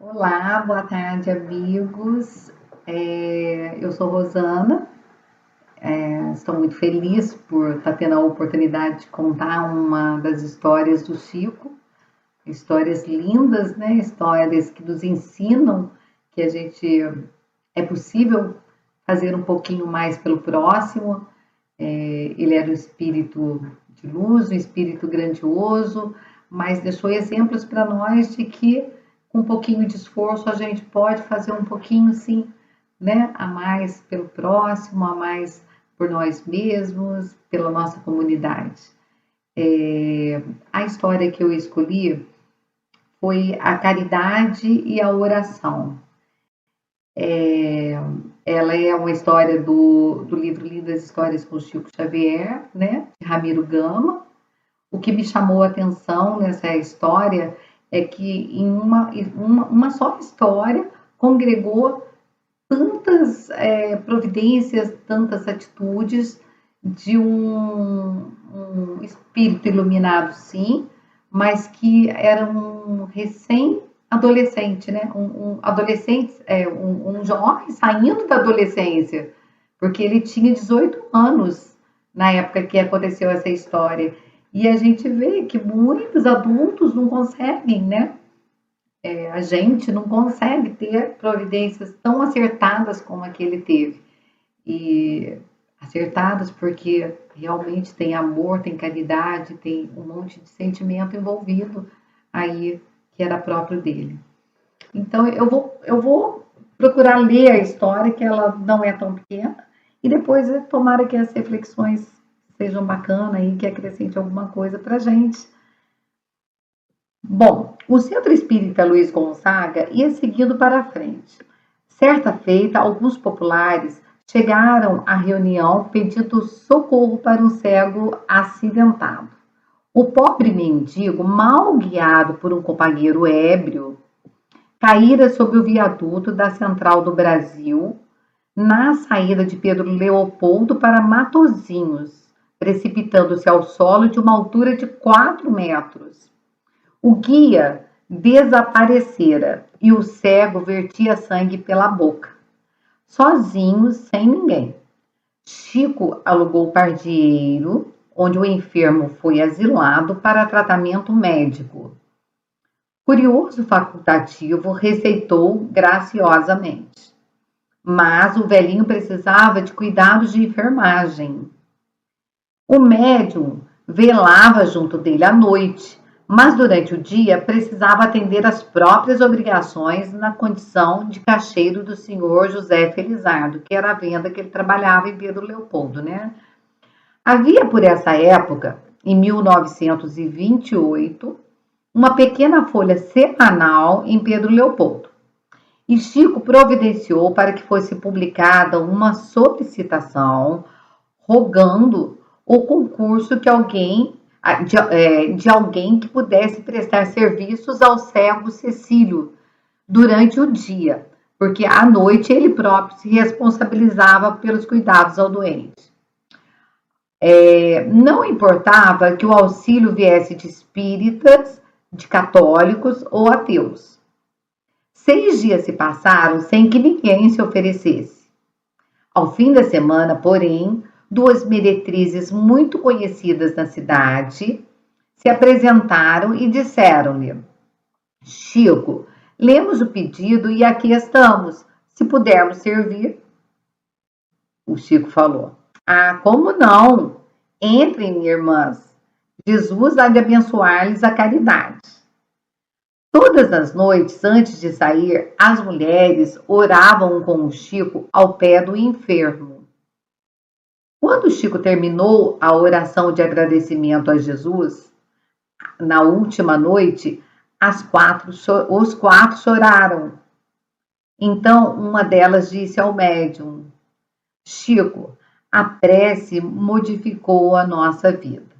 Olá, boa tarde, amigos. Eu sou Rosana. Estou muito feliz por estar tendo a oportunidade de contar uma das histórias do Chico. Histórias lindas, né? Histórias que nos ensinam que a gente é possível fazer um pouquinho mais pelo próximo. Ele era um espírito de luz, um espírito grandioso, mas deixou exemplos para nós de que com um pouquinho de esforço a gente pode fazer um pouquinho, sim, né, a mais pelo próximo, a mais por nós mesmos, pela nossa comunidade. A história que eu escolhi foi a caridade e a oração. Ela é uma história do livro Lindas Histórias com Chico Xavier, né, de Ramiro Gama. O que me chamou a atenção nessa história é que em uma só história congregou tantas providências, tantas atitudes de um espírito iluminado, sim, mas que era um recém-adolescente, né? Um jovem saindo da adolescência, porque ele tinha 18 anos na época que aconteceu essa história. E a gente vê que muitos adultos não conseguem, né? A gente não consegue ter providências tão acertadas como a que ele teve. E acertadas porque realmente tem amor, tem caridade, tem um monte de sentimento envolvido aí que era próprio dele. Então eu vou procurar ler a história, que ela não é tão pequena, e depois tomara que as reflexões sejam bacanas e que acrescente alguma coisa para gente. Bom, o Centro Espírita Luiz Gonzaga ia seguindo para a frente. Certa feita, alguns populares chegaram à reunião pedindo socorro para um cego acidentado. O pobre mendigo, mal guiado por um companheiro ébrio, caíra sob o viaduto da Central do Brasil, na saída de Pedro Leopoldo para Matozinhos, precipitando-se ao solo de uma altura de 4 metros. O guia desaparecera e o cego vertia sangue pela boca, sozinho, sem ninguém. Chico alugou o pardieiro, onde o enfermo foi asilado para tratamento médico. Curioso facultativo receitou graciosamente, mas o velhinho precisava de cuidados de enfermagem. O médium velava junto dele à noite, mas durante o dia precisava atender às próprias obrigações na condição de caixeiro do senhor José Felizardo, que era a venda que ele trabalhava em Pedro Leopoldo, né? Havia por essa época, em 1928, uma pequena folha semanal em Pedro Leopoldo. E Chico providenciou para que fosse publicada uma solicitação rogando o concurso de alguém que pudesse prestar serviços ao cego Cecílio durante o dia, porque à noite ele próprio se responsabilizava pelos cuidados ao doente. Não importava que o auxílio viesse de espíritas, de católicos ou ateus. 6 dias se passaram sem que ninguém se oferecesse. Ao fim da semana, porém, 2 meretrizes muito conhecidas na cidade se apresentaram e disseram-lhe: Chico, lemos o pedido e aqui estamos, se pudermos servir. O Chico falou: como não? Entrem, irmãs. Jesus há de abençoar-lhes a caridade. Todas as noites, antes de sair, as mulheres oravam com o Chico ao pé do enfermo. Quando o Chico terminou a oração de agradecimento a Jesus, na última noite, os 4 choraram. Então, uma delas disse ao médium: Chico, a prece modificou a nossa vida.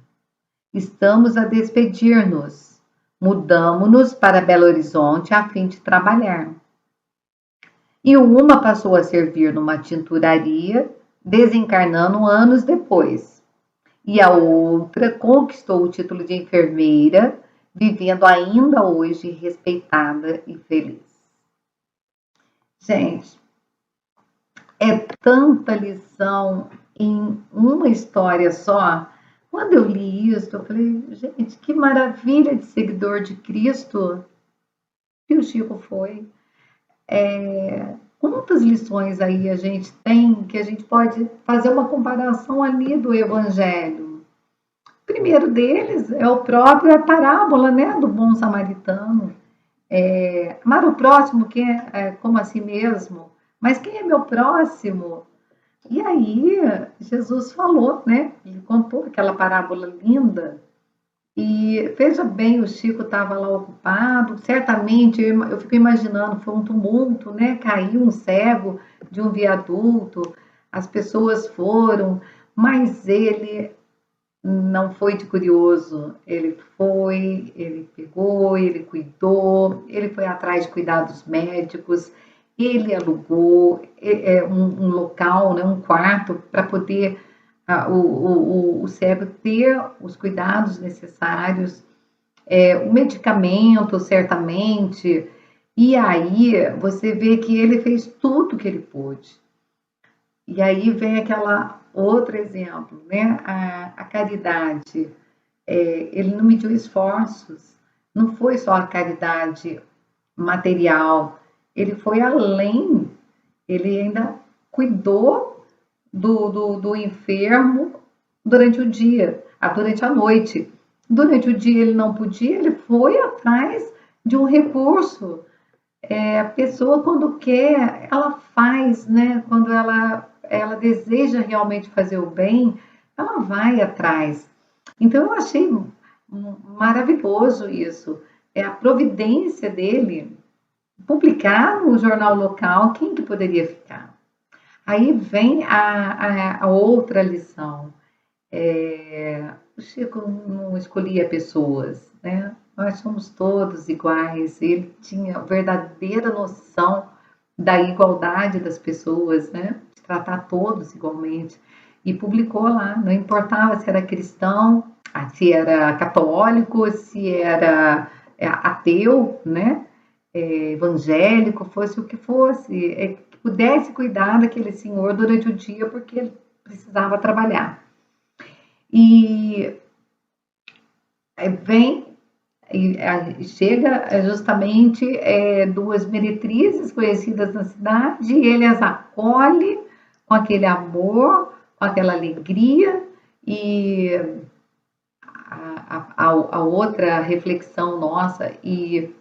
Estamos a despedir-nos. Mudamo-nos para Belo Horizonte a fim de trabalhar. E uma passou a servir numa tinturaria, desencarnando anos depois. E a outra conquistou o título de enfermeira, vivendo ainda hoje respeitada e feliz. Gente, é tanta lição em uma história só. Quando eu li isso, eu falei, gente, que maravilha de seguidor de Cristo que o Chico foi. Quantas lições aí a gente tem que a gente pode fazer uma comparação ali do Evangelho? O primeiro deles é o próprio a parábola, né, do bom samaritano. Amar o próximo que é como a si mesmo. Mas quem é meu próximo? E aí Jesus falou, né? Ele contou aquela parábola linda. E veja bem, o Chico estava lá ocupado. Certamente, eu fico imaginando, foi um tumulto, né? Caiu um cego de um viaduto, as pessoas foram, mas ele não foi de curioso. Ele foi, ele pegou, ele cuidou, ele foi atrás de cuidados médicos, ele alugou um local, né, um quarto, para poder o cego ter os cuidados necessários, o medicamento, certamente. E aí você vê que ele fez tudo que ele pôde. E aí vem aquela outro exemplo, né? A caridade. Ele não mediu esforços, não foi só a caridade material, ele foi além, ele ainda cuidou do enfermo durante o dia, durante a noite. Durante o dia ele não podia, ele foi atrás de um recurso. A pessoa, quando quer, ela faz, né? Quando ela deseja realmente fazer o bem, ela vai atrás. Então, eu achei maravilhoso isso. É a providência dele publicar no jornal local, quem que poderia ficar? Aí vem a outra lição. O Chico não escolhia pessoas, né? Nós somos todos iguais. Ele tinha verdadeira noção da igualdade das pessoas, né? De tratar todos igualmente. E publicou lá, não importava se era cristão, se era católico, se era ateu, né? Evangélico, fosse o que fosse, que pudesse cuidar daquele senhor durante o dia, porque ele precisava trabalhar. E vem e chega justamente duas meretrizes conhecidas na cidade, e ele as acolhe com aquele amor, com aquela alegria, e a outra reflexão nossa, e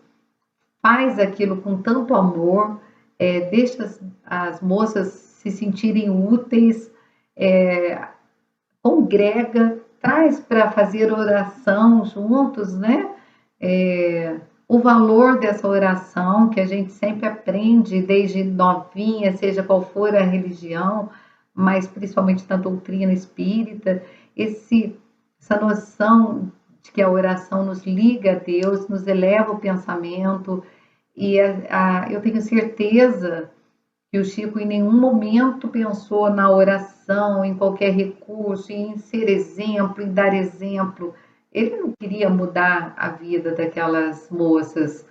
faz aquilo com tanto amor, deixa as moças se sentirem úteis, congrega, traz para fazer oração juntos, né? O valor dessa oração que a gente sempre aprende desde novinha, seja qual for a religião, mas principalmente na doutrina espírita, essa noção de que a oração nos liga a Deus, nos eleva o pensamento, e eu tenho certeza que o Chico em nenhum momento pensou na oração, em qualquer recurso, em ser exemplo, em dar exemplo. Ele não queria mudar a vida daquelas moças.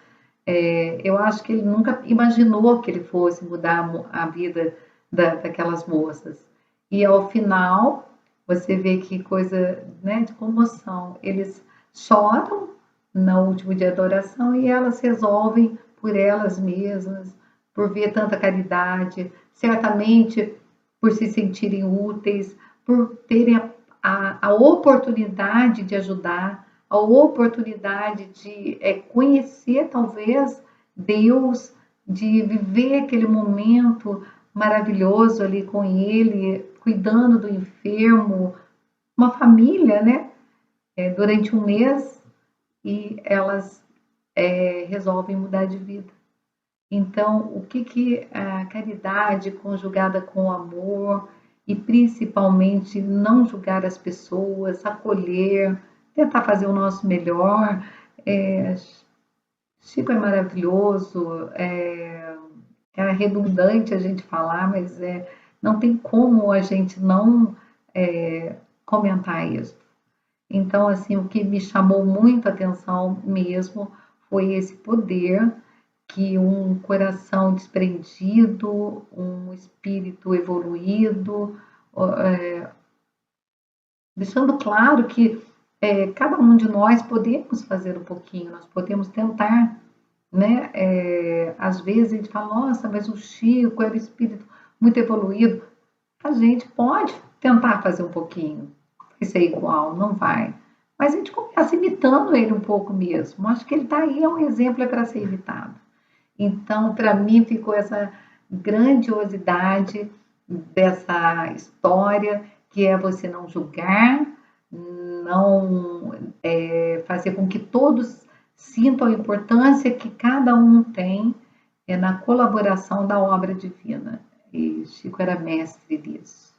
Eu acho que ele nunca imaginou que ele fosse mudar a vida daquelas moças. E ao final, você vê que coisa, né, de comoção. Eles choram no último dia da oração e elas resolvem por elas mesmas, por ver tanta caridade, certamente por se sentirem úteis, por terem a oportunidade de ajudar, a oportunidade de conhecer talvez Deus, de viver aquele momento maravilhoso ali com Ele, cuidando do enfermo, uma família, né? Durante um mês, e elas resolvem mudar de vida. Então, o que a caridade conjugada com o amor e principalmente não julgar as pessoas, acolher, tentar fazer o nosso melhor. Chico é maravilhoso, redundante a gente falar, mas não tem como a gente não comentar isso. Então, assim, o que me chamou muito a atenção mesmo foi esse poder que um coração desprendido, um espírito evoluído, deixando claro que cada um de nós podemos fazer um pouquinho, nós podemos tentar, né? Às vezes a gente fala, nossa, mas o Chico era um espírito muito evoluído. A gente pode tentar fazer um pouquinho, vai ser igual, não vai. Mas a gente começa imitando ele um pouco mesmo. Acho que ele está aí, é um exemplo para ser imitado. Então, para mim, ficou essa grandiosidade dessa história, que é você não julgar, não fazer com que todos sintam a importância que cada um tem na colaboração da obra divina. E Chico era mestre disso.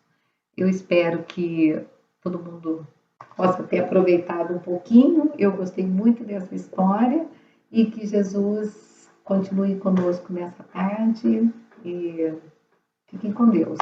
Eu espero que todo mundo possa ter aproveitado um pouquinho. Eu gostei muito dessa história e que Jesus continue conosco nessa tarde e fiquem com Deus.